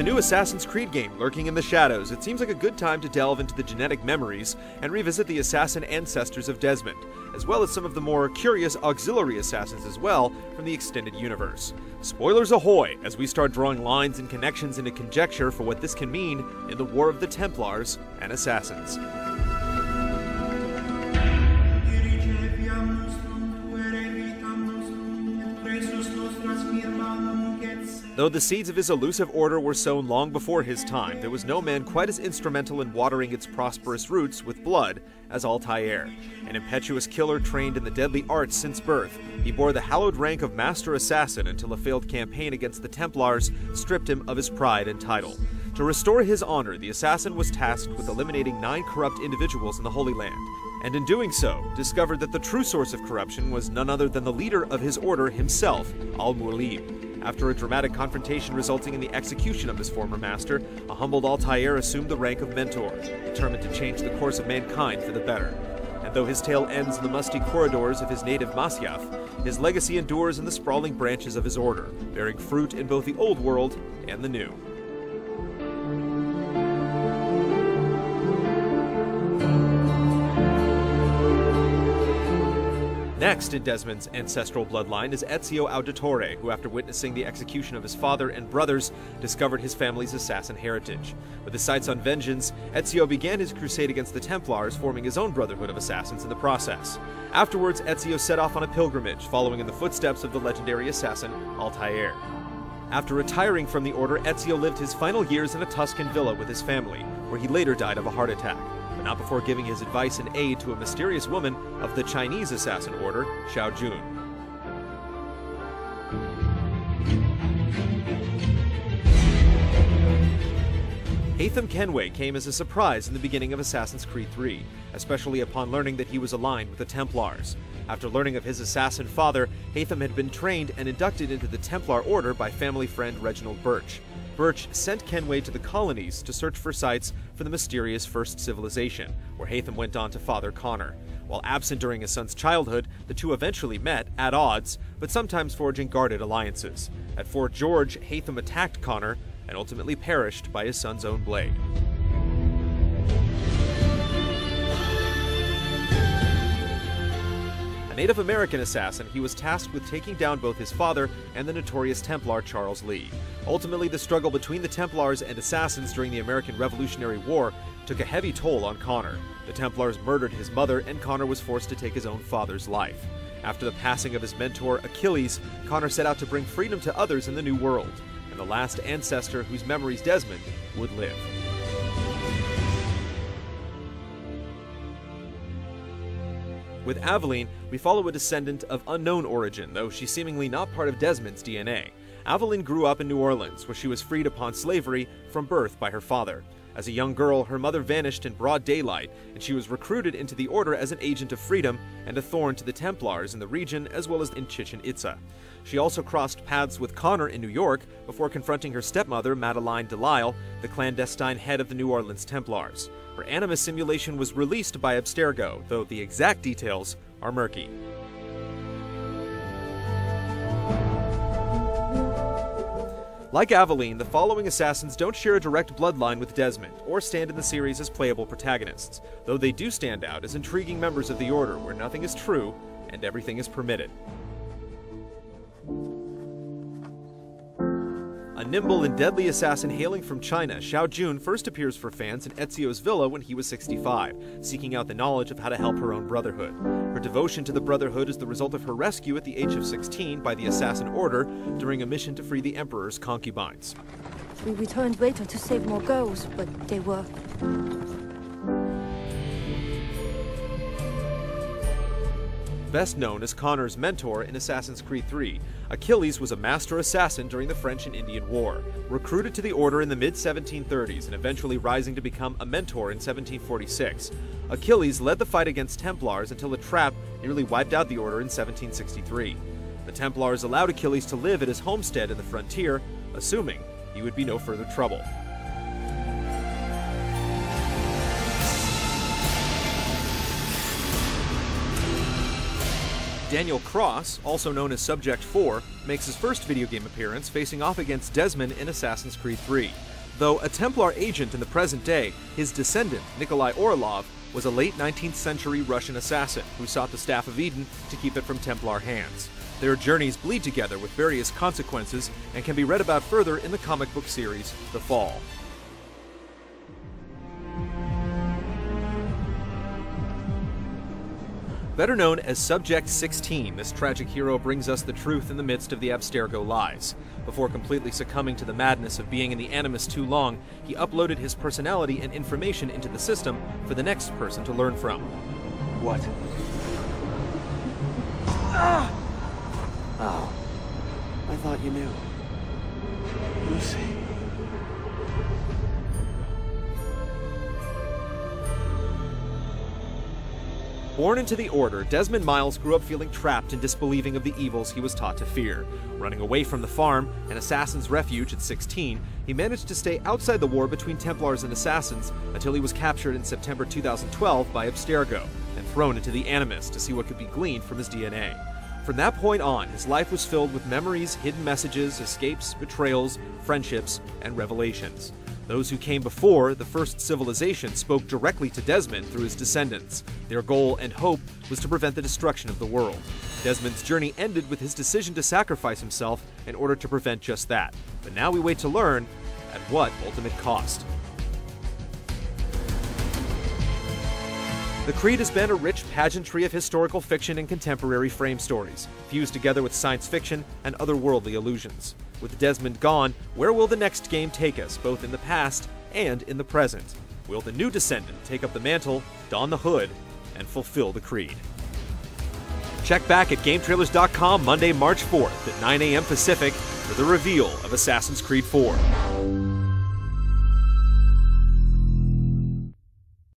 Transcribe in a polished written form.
the new Assassin's Creed game lurking in the shadows, it seems like a good time to delve into the genetic memories and revisit the assassin ancestors of Desmond, as well as some of the more curious auxiliary assassins as well from the extended universe. Spoilers ahoy as we start drawing lines and connections into conjecture for what this can mean in the War of the Templars and Assassins. Though the seeds of his elusive order were sown long before his time, there was no man quite as instrumental in watering its prosperous roots with blood as Altair. An impetuous killer trained in the deadly arts since birth, he bore the hallowed rank of Master Assassin until a failed campaign against the Templars stripped him of his pride and title. To restore his honor, the assassin was tasked with eliminating 9 corrupt individuals in the Holy Land, and in doing so, discovered that the true source of corruption was none other than the leader of his order himself, Al-Mualim. After a dramatic confrontation resulting in the execution of his former master, a humbled Altair assumed the rank of mentor, determined to change the course of mankind for the better. And though his tale ends in the musty corridors of his native Masyaf, his legacy endures in the sprawling branches of his order, bearing fruit in both the old world and the new. Next in Desmond's ancestral bloodline is Ezio Auditore, who after witnessing the execution of his father and brothers, discovered his family's assassin heritage. With his sights on vengeance, Ezio began his crusade against the Templars, forming his own brotherhood of assassins in the process. Afterwards, Ezio set off on a pilgrimage, following in the footsteps of the legendary assassin Altair. After retiring from the order, Ezio lived his final years in a Tuscan villa with his family, where he later died of a heart attack, but not before giving his advice and aid to a mysterious woman of the Chinese assassin order, Xiao Jun. Haytham Kenway came as a surprise in the beginning of Assassin's Creed III, especially upon learning that he was aligned with the Templars. After learning of his assassin father, Haytham had been trained and inducted into the Templar Order by family friend Reginald Birch. Birch sent Kenway to the colonies to search for sites for the mysterious First Civilization, where Haytham went on to father Connor. While absent during his son's childhood, the two eventually met, at odds, but sometimes forging guarded alliances. At Fort George, Haytham attacked Connor and ultimately perished by his son's own blade. A Native American assassin, he was tasked with taking down both his father and the notorious Templar Charles Lee. Ultimately, the struggle between the Templars and assassins during the American Revolutionary War took a heavy toll on Connor. The Templars murdered his mother, and Connor was forced to take his own father's life. After the passing of his mentor, Achilles, Connor set out to bring freedom to others in the New World, and the last ancestor whose memories Desmond would live. With Aveline, we follow a descendant of unknown origin, though she's seemingly not part of Desmond's DNA. Aveline grew up in New Orleans, where she was freed upon slavery from birth by her father. As a young girl, her mother vanished in broad daylight, and she was recruited into the order as an agent of freedom and a thorn to the Templars in the region as well as in Chichen Itza. She also crossed paths with Connor in New York before confronting her stepmother, Madeleine Delisle, the clandestine head of the New Orleans Templars. Her animus simulation was released by Abstergo, though the exact details are murky. Like Aveline, the following assassins don't share a direct bloodline with Desmond, or stand in the series as playable protagonists, though they do stand out as intriguing members of the Order, where nothing is true and everything is permitted. A nimble and deadly assassin hailing from China, Xiao Jun first appears for fans in Ezio's villa when he was 65, seeking out the knowledge of how to help her own brotherhood. Her devotion to the Brotherhood is the result of her rescue at the age of 16 by the Assassin Order during a mission to free the Emperor's concubines. We returned later to save more girls, but they were... Best known as Connor's mentor in Assassin's Creed III, Achilles was a master assassin during the French and Indian War, recruited to the Order in the mid-1730s and eventually rising to become a mentor in 1746. Achilles led the fight against Templars until a trap nearly wiped out the Order in 1763. The Templars allowed Achilles to live at his homestead in the frontier, assuming he would be no further trouble. Daniel Cross, also known as Subject 4, makes his first video game appearance facing off against Desmond in Assassin's Creed III. Though a Templar agent in the present day, his descendant, Nikolai Orlov, was a late 19th century Russian assassin who sought the Staff of Eden to keep it from Templar hands. Their journeys bleed together with various consequences and can be read about further in the comic book series, The Fall. Better known as Subject 16, this tragic hero brings us the truth in the midst of the Abstergo lies. Before completely succumbing to the madness of being in the Animus too long, he uploaded his personality and information into the system for the next person to learn from. What? Ah! Oh, I thought you knew. Lucy. Born into the Order, Desmond Miles grew up feeling trapped and disbelieving of the evils he was taught to fear. Running away from the farm, an assassin's refuge at 16, he managed to stay outside the war between Templars and Assassins until he was captured in September 2012 by Abstergo and thrown into the Animus to see what could be gleaned from his DNA. From that point on, his life was filled with memories, hidden messages, escapes, betrayals, friendships, and revelations. Those who came before, the first civilization, spoke directly to Desmond through his descendants. Their goal and hope was to prevent the destruction of the world. Desmond's journey ended with his decision to sacrifice himself in order to prevent just that. But now we wait to learn at what ultimate cost. The Creed has been a rich pageantry of historical fiction and contemporary frame stories, fused together with science fiction and otherworldly illusions. With Desmond gone, where will the next game take us, both in the past and in the present? Will the new descendant take up the mantle, don the hood, and fulfill the Creed? Check back at GameTrailers.com Monday, March 4th at 9 a.m. Pacific for the reveal of Assassin's Creed 4.